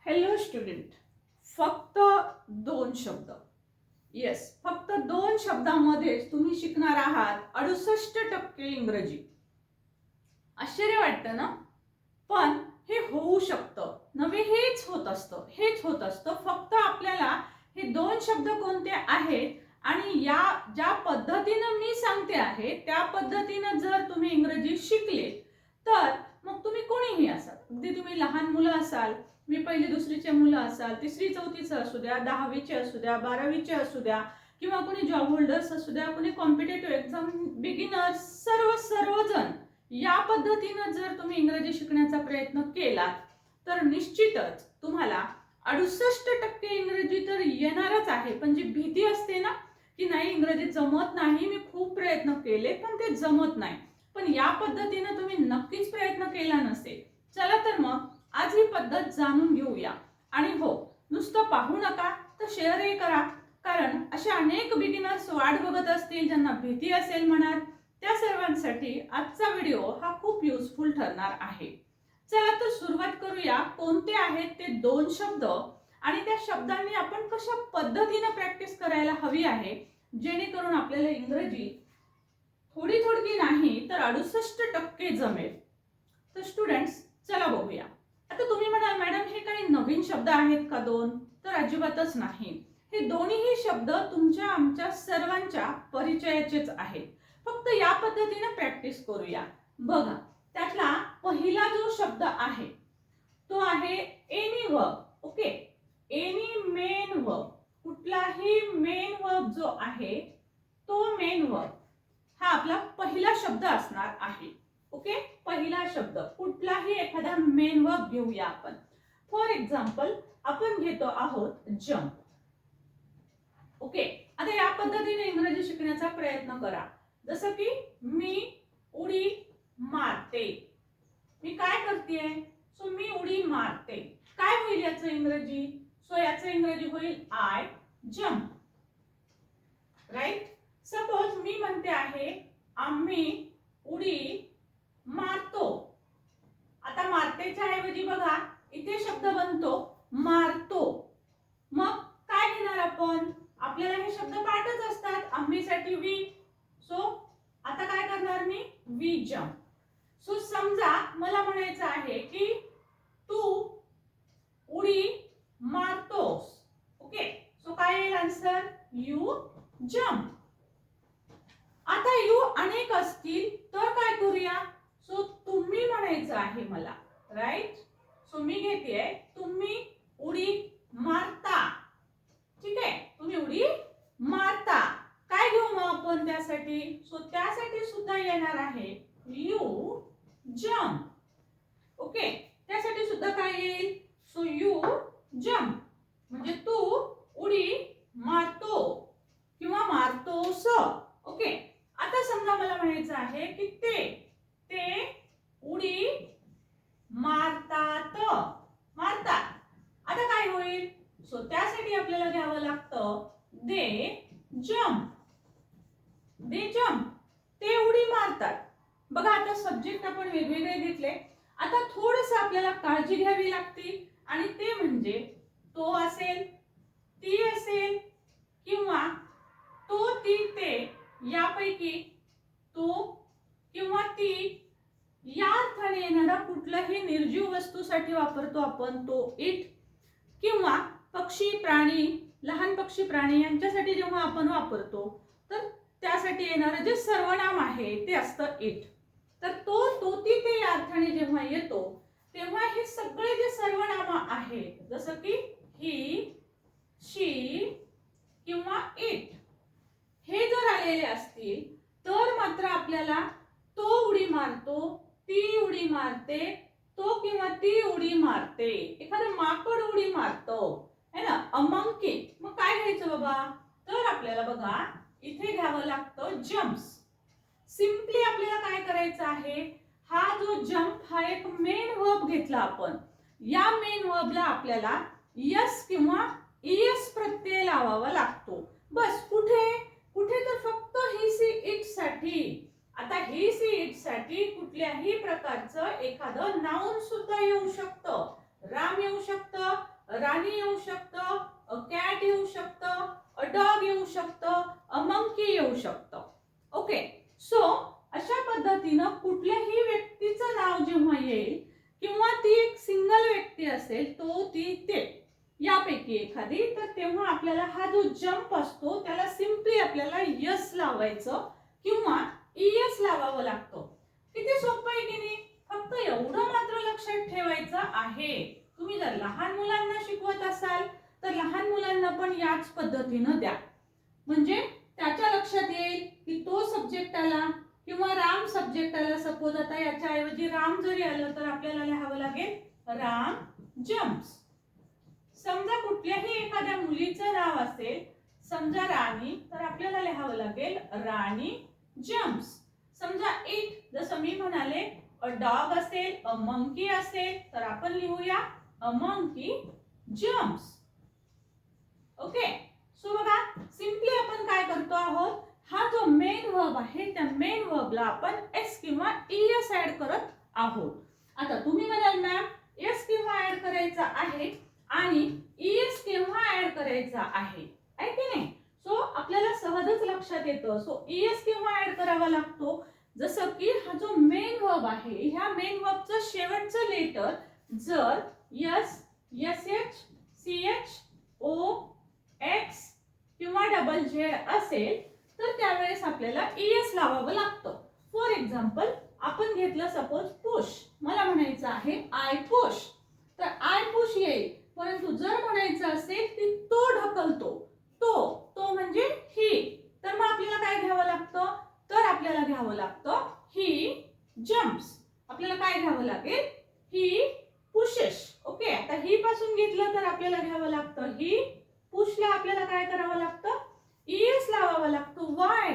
Hello student, फक्त दोन शब्द. येस, फक्त दोन शब्दांमध्येच तुम्ही शिकणार आहात 68% इंग्रजी. आश्चर्य वाटतं ना? पण हे होऊ शकतं नव्हे, हेच होत असतं. फक्त आपल्याला हे दोन शब्द कोणते आहेत आणि या ज्या पद्धतीनं मी सांगते आहे त्या पद्धतीनं जर तुम्ही इंग्रजी शिकले तर मग तुम्ही कोणीही असाल, अगदी तुम्ही लहान मुलं असाल, मी पहिली दुसरीचे मुलं असाल, तिसरी चौथीचं असू द्या, 10वीचे असू द्या, 12वीचे असू द्या, किंवा कोणी जॉब होल्डर्स असू द्या, कोणी कॉम्पिटेटिव्ह एक्झाम बिगिनर्स, सर्वजण या पद्धतीनं जर तुम्ही इंग्रजी शिकण्याचा प्रयत्न केला तर निश्चितच तुम्हाला 68% इंग्रजी तर येणारच आहे. पण जी भीती असते ना की नाही इंग्रजी जमत नाही, मी खूप प्रयत्न केले पण ते जमत नाही, पण या पद्धतीनं तुम्ही नक्कीच प्रयत्न केला नसेल. चला तर मग आज ही पद्धत जाणून घेऊया. आणि हो, नुसतं पाहू नका तर शेअरही करा, कारण असे अनेक बिगिनर्स वाट बघत असतील ज्यांना भीती असेल मनात. त्या सर्वांसाठी आजचा व्हिडिओ हा खूप युजफुल ठरणार आहे. चला तर सुरुवात करूया. कोणते आहेत ते दोन शब्द आणि त्या शब्दांनी आपण कशा पद्धतीने प्रॅक्टिस करायला हवी आहे जेणेकरून आपल्याला इंग्रजी थोडी नाही तर 68% जमेल. तर स्टुडंट्स चला बघूया. आता तुम्ही म्हणाल मॅडम हे काही नवीन शब्द आहेत का दोन? तर अजिबातच नाही. हे दोन्हीही शब्द तुमच्या आमच्या सर्वांच्या परिचयाचेच आहेत. फक्त या पद्धतीने प्रॅक्टिस करूया. बघा, त्यातला पहिला जो शब्द आहे तो आहे any verb. Okay, any main verb. कुठलाही मेन वर्ब जो आहे तो मेन वर्ब हा आपला पहिला शब्द असणार आहे. ओके, पहिला शब्द कुठलाही एखादा मेन वर्ब घेऊया आपण. फॉर एक्झाम्पल आपण घेतो आहोत जंप. ओके, आता या पद्धतीने इंग्रजी शिकण्याचा प्रयत्न करा. जसं की मी उडी मारते. मी काय करतेय? सो मी उडी मारते. काय होईल याचं इंग्रजी? सो याचं इंग्रजी होईल आय जंप. राईट. सपोज मी म्हणते आहे आम्ही उडी मारतो. आता मारतेच्या ऐवजी बघा इथे शब्द बनतो मारतो. मग काय घेणार आपण? आपल्याला हे शब्द पाठच असतात. आम्हीसाठी वी. सो आता काय करणार मी? We jump. सो समजा मला म्हणायचं आहे की तू उडी मारतोस. ओके, सो काय येईल आन्सर? You jump. आता यू अनेक असतील तर काय करूया? सो तुम्ही म्हणायचं आहे मला. राईट. सो मी घेतेय तुम्ही उडी मारता. ठीक आहे, तुम्ही उडी मारता. काय घेऊ मग आपण त्यासाठी? सो त्यासाठी सुद्धा येणार आहे यू जंप. ओके, त्यासाठी सुद्धा काय येईल? सो यू जंप म्हणजे तू उडी मारतो किंवा मारतोस. ओके, आता समजा मला म्हणायचं आहे की ते उडी मारतात. आता काय होईल? सो त्यासाठी आपल्याला घ्यावं लागतं दे जंप. ते उडी मारतात. बघा, आता सब्जेक्ट आपण वेगवेगळे घेतले. आता थोडंसं आपल्याला काळजी घ्यावी लागते आणि ते म्हणजे तो असेल, ती असेल किंवा तो, ती, ते यापैकी तो किंवा ती या अर्थाने येणारा कुठलाही निर्जीव वस्तूसाठी वापरतो आपण तो इट, किंवा पक्षी प्राणी, लहान पक्षी प्राणी यांच्यासाठी जेव्हा आपण वापरतो तर त्यासाठी येणारं जे सर्वनाम आहे ते असतं इट. तर तो, ती, ते या अर्थाने जेव्हा येतो तेव्हा हे सगळे जे सर्वनाम आहेत जसं की ही, शी किंवा इट हे जर आलेले असतील तर मात्र आपल्याला तो उडी मारतो, ती उडी मारते, तो किंवा ती उडी मारते, एखादं माकड उडी मारतो है ना, अ मंकी. मग काय घ्यायचं बाबा? तर आपल्याला बघा इथे घ्यावं लागतं जम्प्स. सिंपली आपल्याला काय करायचं आहे? हा जो जंप हा एक मेन वर्ब घेतला आपण. या मेन वर्बला आपल्याला यस किंवा ईएस प्रत्यय लावावा लागतो. बस. कुठे तर फक्त ही सी इट साठी. आता ही सी इट साठी कुठल्याही प्रकारचं एखादं नाउन सुद्धा येऊ शकतं. राम येऊ शकतं, राणी येऊ शकतं, अ कॅट येऊ शकतं, अ डॉग येऊ शकतं, अ मंकी येऊ शकतं. ओके, सो अशा पद्धतीनं कुठल्याही व्यक्तीचं नाव जेव्हा येईल किंवा ती एक सिंगल व्यक्ती असेल, तो ती ते यापैकी एखादी, तर तेव्हा आपल्याला हा जो जंप असतो त्याला सिंपली आपल्याला यस लावायचं किंवा ईएस लावावं लागतं. किती सोपं आहे की नाही? फक्त एवढं मात्र लक्षात ठेवायचं आहे, तुम्ही जर लहान मुलांना शिकवत असाल तर लहान मुलांना पण याच पद्धतीनं द्या, म्हणजे त्याच्या लक्षात येईल की तो सब्जेक्ट आला किंवा राम सब्जेक्ट आला. सपोज आता याच्या ऐवजी राम जरी आलं तर आपल्याला लिहावं लागेल राम जम्प्स. समजा कुठल्याही एखाद्या मुलीचं नाव असेल, समजा राणी, तर आपल्याला लिहावं लागेल राणी जम्प्स. समजा इट, जसं मी म्हणाले अ डॉग असेल, अ मंकी असेल, तर आपण लिहूया a monkey jumps. Okay, so बघा सिंपली आपण काय करतो आहोत, हा जो मेन वर्ब आहे त्या मेन वर्बला आपण एस किंवा ईएस ऍड करत आहोत. आता तुम्ही म्हणाल मॅम एस केव्हा ऍड करायचा आहे आणि ईएस केव्हा ऍड करायचा आहे की नाही? सो आपल्याला सहजच लक्षात येतं. सो ईएस केव्हा ऍड करावा लागतो, जसं की हा जो मेन वर्ब आहे, ह्या मेन वर्बचं शेवटचं लेटर जर S, S H, C H, O, X किंवा डबल झेड असेल तर त्यावेळेस आपल्याला ईएस लावावं लागतं. फॉर एक्झाम्पल आपण घेतलं सपोज पुश, मला म्हणायचं आहे आय पुश, तर आय पुश येईल. परंतु जर म्हणायचं असेल की तो ढकलतो, तो म्हणजे ही, तर मग आपल्याला काय घ्यावं लागतं, तर आपल्याला घ्यावं लागतं ही जम्प्स. आपल्याला काय घ्यावं लागेल, ही पुशेस. ओके, आता ही पासून घेतलं तर आपल्याला घ्यावं लागतं ही पुशला आपल्याला काय करावं लागतं, ईएस लावावा लागतो. वाय,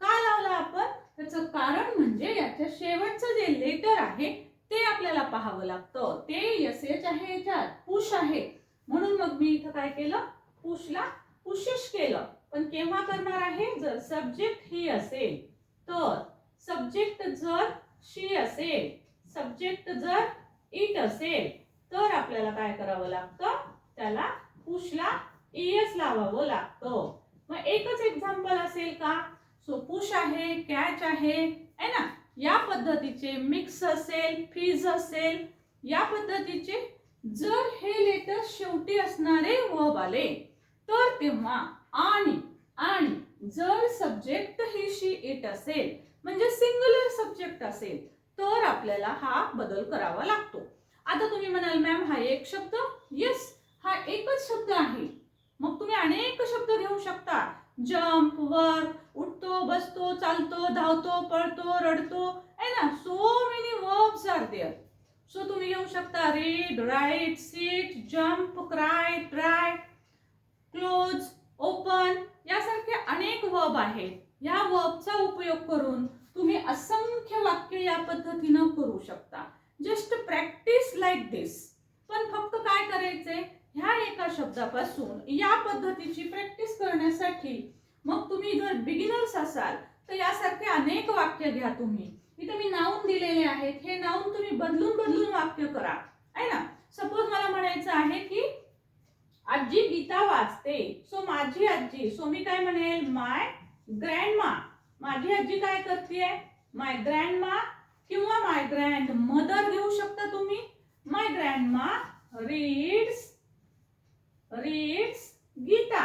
का लावला आपण, त्याचं कारण म्हणजे याच्या शेवटचं जे लेटर आहे ते आपल्याला पाहावं लागतं. ते एस एच आहे, याच्यात पुश आहे, म्हणून मग मी इथं काय केलं, पुशला पुशेस केलं. पण केव्हा करणार आहे, जर सब्जेक्ट ही असेल तर, सब्जेक्ट जर शी असेल, सब्जेक्ट जर इट असेल तर आपल्याला काय करावं लागतं, त्याला पुशला ईएस लावावं लागतं. मग एकच एक्झाम्पल असेल का, सो पुश आहे, कॅच आहे ना, या पद्धतीचे मिक्स असेल, फिज असेल, या पद्धतीचे जर हे लेटर शेवटी असणारे वर्ब आले तर तेव्हा आणि जर सब्जेक्ट ही शी इट असेल म्हणजे सिंग्युलर सब्जेक्ट असेल तर आपल्याला हा बदल करावा लागतो. आता तुम्ही म्हणाल मॅम हा एक शब्द, येस हा एकच शब्द आहे, मग तुम्ही अनेक शब्द घेऊ शकता. जंप, वर्क, उठतो, बसतो, चालतो, धावतो, पळतो, रडतो, है ना, so many verbs are there. So तुम्ही घेऊ शकता read, write, sit, jump, cry, try, close, open, यासारखे अनेक वर्ब आहेत. या वर्बचा उपयोग करून तुम्ही असंख्य वाक्य या पद्धतीनं करू शकता. जस्ट प्रॅक्टिस लाईक दिस. पण फक्त काय करायचंय, ह्या एका शब्दापासून या पद्धतीची प्रॅक्टिस करण्यासाठी मग तुम्ही जर बिगिनर्स असाल तर यासारखे अनेक वाक्य घ्या. तुम्ही इथे मी नाउन दिलेले आहेत, हे नाउन तुम्ही बदलून वाक्य करा, आहे ना. सपोज मला म्हणायचं आहे की आजी गीता वाचते, सो माझी आजी, सो मी काय म्हणेल, माय ग्रँडमा. माझी आजी काय करते, माय ग्रँडमा किंवा माय ग्रँड मदर घेऊ शकता तुम्ही. माय ग्रँडमा रीड्स गीता.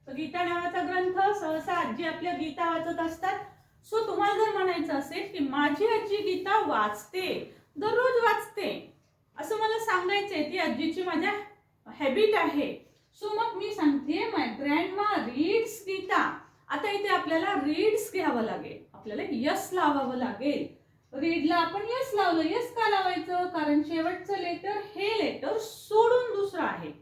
तर गीता नावाचा ग्रंथ सहसा आजी आपल्या गीता वाचत असतात. सो तुम्हाला जर म्हणायचं असेल की माझी आजी गीता वाचते, दररोज वाचते, असं मला सांगायचंय, ती आजीची माझ्या हॅबिट आहे. सो मग मी सांगते माय ग्रँडमा रीड्स गीता. आता इथे आपल्याला रीड्स घ्यावं लागेल, आपल्याला यस लावावं लागेल. रीडला आपण यस लावलं. यस का लावायचं, कारण शेवटचं लेटर हे लेटर सोडून दुसरं आहे.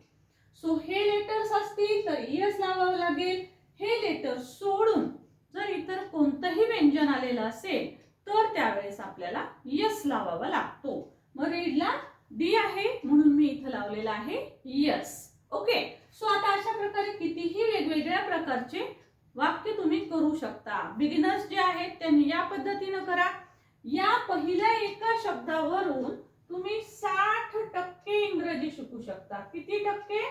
सो हे लेटर्स असतील तर यस लावावं लागेल. हे लेटर सोडून जर इतर कोणतंही व्यंजन आलेलं असेल तर त्यावेळेस आपल्याला यस लावावा लागतो. मग रीडला डी आहे म्हणून मी इथं लावलेलं आहे यस. ओके, सो आता अशा प्रकारे कितीही वेगवेगळ्या प्रकारचे वाक्य तुम्ही करू शकता. बिगिनर्स जे आहेत त्यांनी या पद्धतीनं करा. या पहिल्या एका शब्दावरून तुम्ही 60% इंग्रजी शिकू शकता. किती टक्के?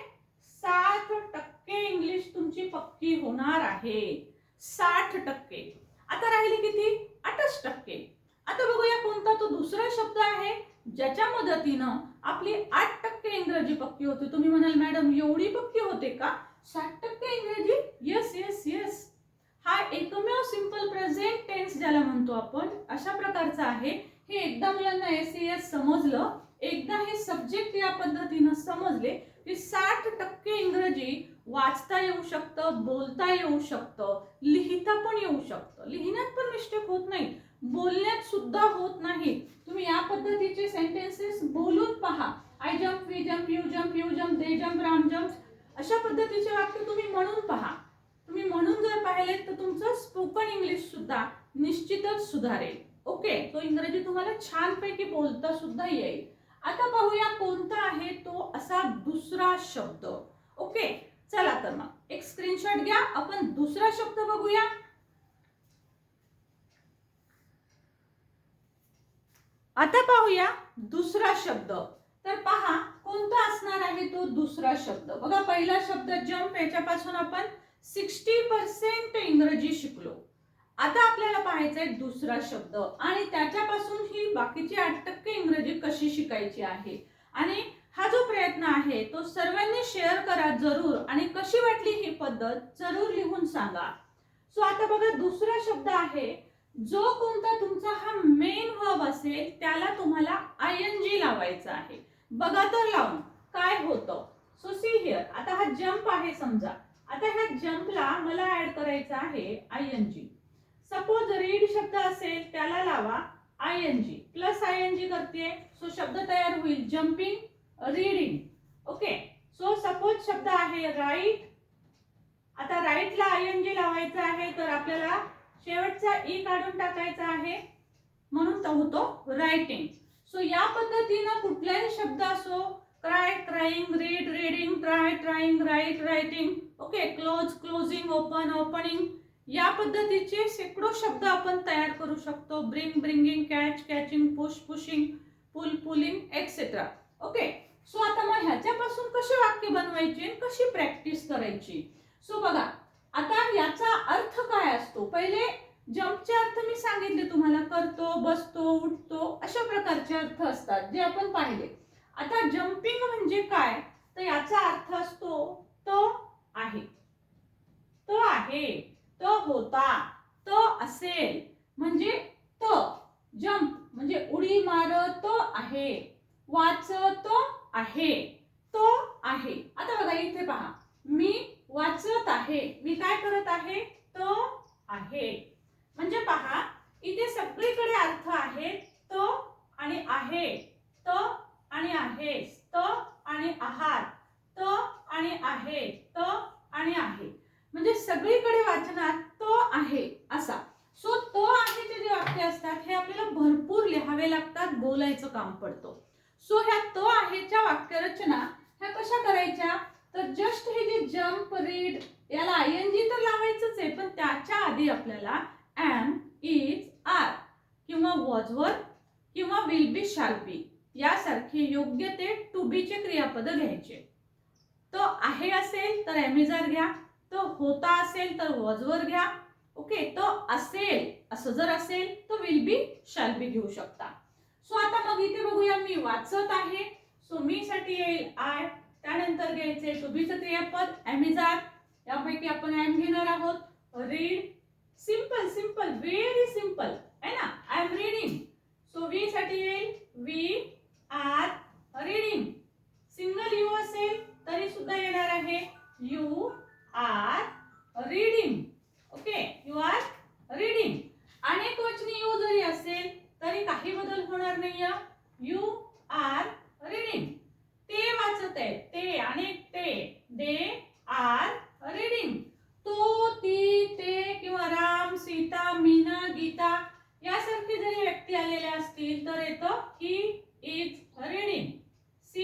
60% इंग्लिश तुमची पक्की होणार आहे. 60%. आता राहिले किती? 28%. आता बघूया कोणता तो दुसरा शब्द आहे ज्याच्या मदतीनं आपली 8% इंग्रजी पक्की होते. तुम्ही म्हणाल मॅडम एवढी पक्की होते का? 60% इंग्रजी? Yes yes yes. हा एकमेव सिंपल प्रेझेंट टेन्स ज्याला म्हणतो आपण अशा प्रकारचा आहे. हे एकदा मुलांना एसएस समजलं, एकदा हे सब्जेक्ट या पद्धतीनं समजले की 60% इंग्रजी वाचता येऊ शकतं, बोलता येऊ शकतं, लिहिता पण येऊ शकतं. लिहिण्यात पण मिस्टेक होत नाही, बोलण्यात सुद्धा होत नाही. तुम्ही या पद्धतीचे सेंटेन्सेस बोलून पहा. I jump, we jump, you jump, they jump, Ram jump, अशा पद्धतीचे वाक्य तुम्ही म्हणून पहा. तुम्ही म्हणून जर पाहिले तर तुमचं स्पोकन इंग्लिश सुद्धा निश्चितच सुधारेल. ओके, तो इंग्रजी तुम्हाला छानपैकी बोलता सुद्धा येईल. आता पाहूया कोणता आहे तो असा दुसरा शब्द. ओके, चला तर मग एक स्क्रीनशॉट घ्या, आपण दुसरा शब्द बघूया. आता पाहूया दुसरा शब्द. तर पहा कोणता असणार आहे तो दुसरा शब्द. बघा पहिला शब्द जम्प, याच्यापासून आपण 60% इंग्रजी शिकलो. आता आपल्याला पाहायचा आहे दुसरा शब्द आणि त्याच्यापासून ही बाकीची 8% इंग्रजी कशी शिकायची आहे. आणि हा जो प्रयत्न आहे तो सर्वांनी शेअर करा जरूर, आणि कशी वाटली ही पद्धत जरूर लिहून सांगा. सो आता बघा दुसरा शब्द आहे, जो कोणता तुमचा हा मेन वर्ब असेल त्याला तुम्हाला आयएनजी लावायचा आहे. बघा तर लावून काय होतं. सो सी हिअर, आता हा जंप आहे समजा. आता ह्या जंपला मला ऍड करायचा आहे आयएनजी. सपोज रीड शब्द असेल त्याला लावा आयएनजी प्लस आयएनजी करते, सो शब्द तयार होईल jumping, reading. Okay, so suppose शब्द आहे राईट. आता राईटला आयएनजी लावायचा आहे तर आपल्याला शेवटचा ई काढून टाकायचा आहे, म्हणून तो होतो रायटिंग. सो या पद्धतीने कुठलाही शब्द असो, cry, crying, read, reading, try, trying, write, writing, okay, close, closing, open, opening, या पद्धतीचे शेकडो शब्द आपण तयार करू शकतो. Bring, bringing, catch, catching, push, pushing, pull, pulling, etcetera. Okay, so आता मग ह्याच्यापासून कशी वाक्य बनवायची, कशी प्रॅक्टिस करायची. सो बघा आता याचा अर्थ काय असतो. पहिले जंपचे अर्थ मी सांगितले तुम्हाला, करतो, बसतो, उठतो, अशा प्रकारचे अर्थ असतात जे आपण पाहिले. आता जम्पिंग म्हणजे काय, तर याचा अर्थ असतो तो आहे, तो आहे, तो होता, तो असेल, म्हणजे तो. जंप म्हणजे उडी मारत आहे, वाचत आहे, तो आहे. आता बघा इथे पहा, मी वाचत आहे, मी काय करत आहे, तो आहे. म्हणजे पहा इथे सगळीकडे अर्थ आहे, तो आणि आहे, तो आणि आहेस, तो आणि आहात, तो आणि आहे, तो आणि आहे, म्हणजे सगळीकडे वाचनात तो आहे असा. सो तो आहेचे जे वाक्य असतात हे आपल्याला भरपूर लिहावे लागतात, बोलायचं काम पडतं. सो ह्या तो आहेच्या वाक्यरचना ह्या कशा करायच्या, तर जस्ट हे जे जम्प, रीड याला आयएनजी तर लावायचंच आहे, पण त्याच्या आधी आपल्याला एम, इज, आर किंवा वॉज वर किंवा विल बी, शॅल बी यासारखे योग्य ते टू बी चे क्रियापद घ्यायचे. तो आहे असेल तर एम, इज, आर घ्या, तो होता असेल तर वॉज वर घ्या. ओके, तो असेल असं जर असेल तर विल बी, शॅल बी घेऊ शकता. सो आता मग इथे बघूया, मी वाचत आहे, सो मी साठी येईल आय, त्यानंतर घ्यायचे टू बी चं क्रियापद एम, इज, आर, यापैकी आपण एम घेणार आहोत. Read, simple simple, very simple आहे ना, I am reading, so we साठी येईल we are reading. Single you असेल तरी सुद्धा येणार आहे you are reading. Okay, you are reading. अनेक वचनी यू जरी असेल तरी काही बदल होणार नाही, यू आर रीडिंग. ते वाचत आहे, ते अनेक ते, दे आर रीडिंग. तो, ती, ते किंवा राम, सीता, मीना, गीता यासारखे जरी व्यक्ती आलेले असतील तर येतं he is reading, she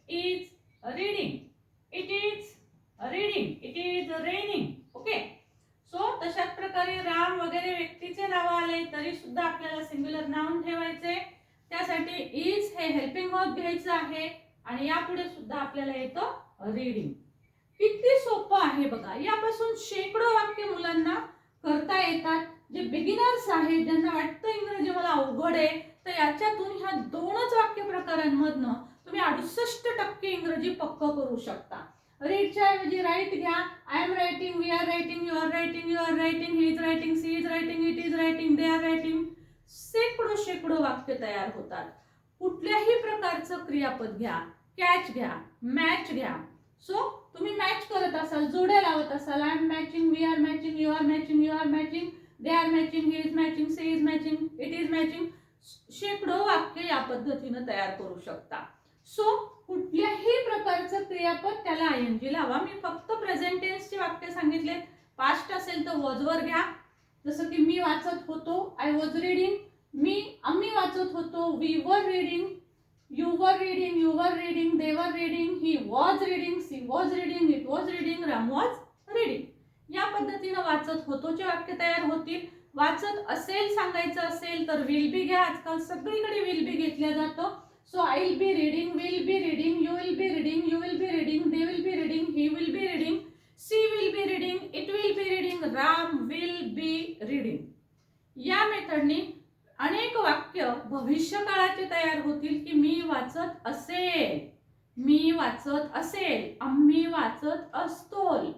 is reading, it is reading, it is raining. Okay, so तशाच प्रकारे राम वगैरे व्यक्तीचे नाव आले तरी सुद्धा आपल्याला सिंग्युलर नाउन ठेवायचे. त्यासाठी इज हे हेल्पिंग वर्ब घ्यायचं आहे, आणि यापुढे सुद्धा आपल्याला येतं रीडिंग. किती सोपं आहे बघा. यापासून शेकडो वाक्य मुलांना करता येतात. जे बिगिनर्स आहेत ज्यांना वाटतं इंग्रजी मला अवघड आहे, तर याच्यातून ह्या 2च वाक्य प्रकारांमधनं तुम्ही 68% इंग्रजी पक्क करू शकता. रीडच्या ऐवजी राईट घ्या. I am writing, we are writing, you are writing, you are writing, he is writing, she is writing, it is writing, they are writing. शेकडो वाक्य तयार होतात. कुठल्याही प्रकारचं क्रियापद घ्या, कॅच घ्या, मॅच घ्या. सो तुम्ही मॅच करत असाल, जोड्या लावत असाल. I am matching, we are matching, you are matching, you are matching, they are matching, he is matching, she is matching, it is matching. शेकडो वाक्य या पद्धतीने तयार करू शकता. सो कुठल्याही प्रकारचं क्रियापद त्याला आयएनजी लावा. मी फक्त प्रेझेंट टेन्सचे वाक्य सांगितले. पास्ट असेल तर वॉज वर घ्या. जसं की मी वाचत होतो, आय वॉज रीडिंग. आम्ही वाचत होतो, we were reading. You were reading, you were reading, they were reading, he was reading, she was reading, it was reading, Ram was reading. या पद्धतीने वाचत होतोचे वाक्य तयार होतील. वाचत असेल सांगायचं असेल तर विल बी घ्या. आजकाल सगळीकडे विल बी घेतल्या जातं. So I will be reading, will be reading, you will be reading, you will be reading, they will be reading, he will be reading, she will be reading, it will be reading, Ram will be reading. या मेथडनी अनेक वाक्य भविष्य काळाचे तयार होतील की मी वाचत असेल, मी वाचत असेल, आम्ही वाचत असतोल,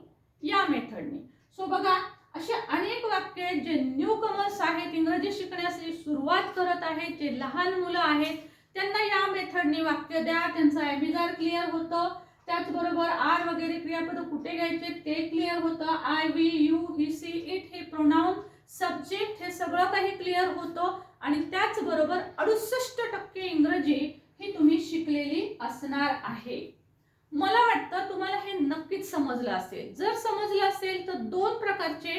या मेथडने. सो बघा, असे अनेक वाक्य आहेत जे न्यू कमर्स आहेत, इंग्रजी शिकण्याची सुरुवात करत आहेत, जे लहान मुलं आहेत, त्यांना या मेथडने वाक्य द्या. त्यांचं ॲबिजार क्लिअर होतं. त्याचबरोबर आर वगैरे क्रियापद कुठे घ्यायचे ते क्लिअर होतं. I, we, you, he, she, it हे प्रोनाउन, सब्जेक्ट हे सगळं काही क्लिअर होतं. आणि त्याचबरोबर 68% इंग्रजी ही तुम्ही शिकलेली असणार आहे. मला वाटतं तुम्हाला हे नक्कीच समजलं असेल. जर समजलं असेल तर 2 प्रकारचे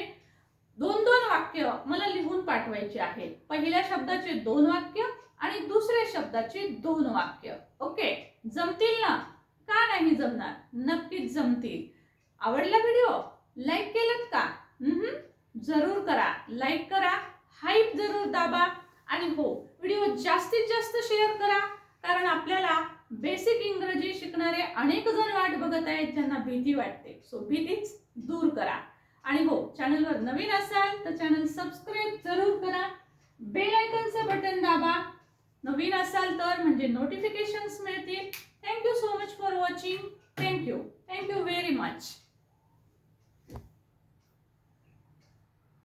2-2 वाक्य मला लिहून पाठवायचे आहेत. पहिल्या शब्दाचे 2 वाक्य आणि दुसऱ्या शब्दाचे 2 वाक्य. ओके, जमतील ना? का नाही जमणार? नक्कीच जमतील. आवडला व्हिडिओ? लाईक केलं का? जरूर करा. लाईक करा, हाईप जरूर दाबा आणि हो, व्हिडिओ जास्तीत जास्त शेअर करा. कारण आपल्याला बेसिक इंग्रजी शिकणारे अनेक जण वाट बघत आहेत ज्यांना भीती वाटते. सो भीतीच दूर करा. आणि हो, चॅनलवर नवीन असाल तर चॅनल सबस्क्राईब जरूर करा. बेल आयकॉनचं बटन दाबा नवीन असाल तर, म्हणजे नोटिफिकेशन्स मिळतील. Thank you so much for watching. Thank you very much.